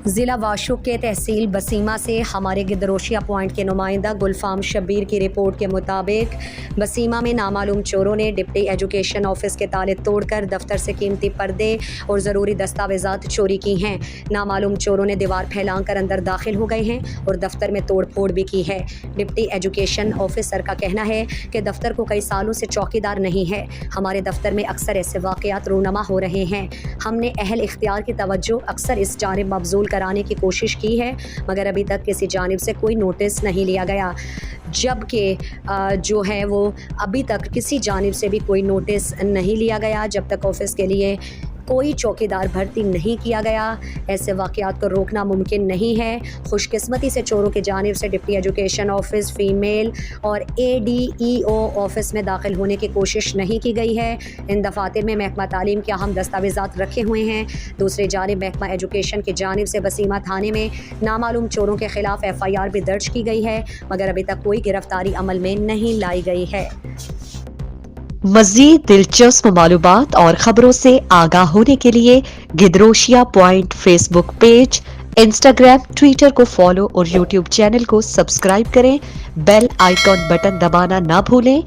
ضلع واشوق کے تحصیل بسیمہ سے ہمارے گدروشیا پوائنٹ کے نمائندہ گلفام شبیر کی رپورٹ کے مطابق بسیمہ میں نامعلوم چوروں نے ڈپٹی ایجوکیشن آفس کے تالے توڑ کر دفتر سے قیمتی پردے اور ضروری دستاویزات چوری کی ہیں۔ نامعلوم چوروں نے دیوار پھیلا کر اندر داخل ہو گئے ہیں اور دفتر میں توڑ پھوڑ بھی کی ہے۔ ڈپٹی ایجوکیشن آفیسر کا کہنا ہے کہ دفتر کو کئی سالوں سے چوکیدار نہیں ہے۔ ہمارے دفتر میں اکثر ایسے واقعات رونما ہو رہے ہیں۔ ہم نے اہل اختیار کی توجہ اکثر اس جانب مبذول کرانے کی کوشش کی ہے، مگر ابھی تک کسی جانب سے کوئی نوٹس نہیں لیا گیا، جبکہ جو ہے وہ ابھی تک کسی جانب سے بھی کوئی نوٹس نہیں لیا گیا جب تک آفس کے لیے کوئی چوکیدار بھرتی نہیں کیا گیا۔ ایسے واقعات کو روکنا ممکن نہیں ہے۔ خوش قسمتی سے چوروں کی جانب سے ڈپٹی ایجوکیشن آفس فیمیل اور ADEO آفس میں داخل ہونے کی کوشش نہیں کی گئی ہے۔ ان دفاتر میں محکمہ تعلیم کے اہم دستاویزات رکھے ہوئے ہیں۔ دوسری جانب محکمہ ایجوکیشن کی جانب سے بسیمہ تھانے میں نامعلوم چوروں کے خلاف FIR بھی درج کی گئی ہے، مگر ابھی تک کوئی گرفتاری عمل میں نہیں لائی گئی ہے۔ مزید دلچسپ معلومات اور خبروں سے آگاہ ہونے کے لیے Gedrosia point Facebook page, Instagram, Twitter کو فالو اور یوٹیوب چینل کو سبسکرائب کریں۔ بیل آئیکن بٹن دبانا نہ بھولیں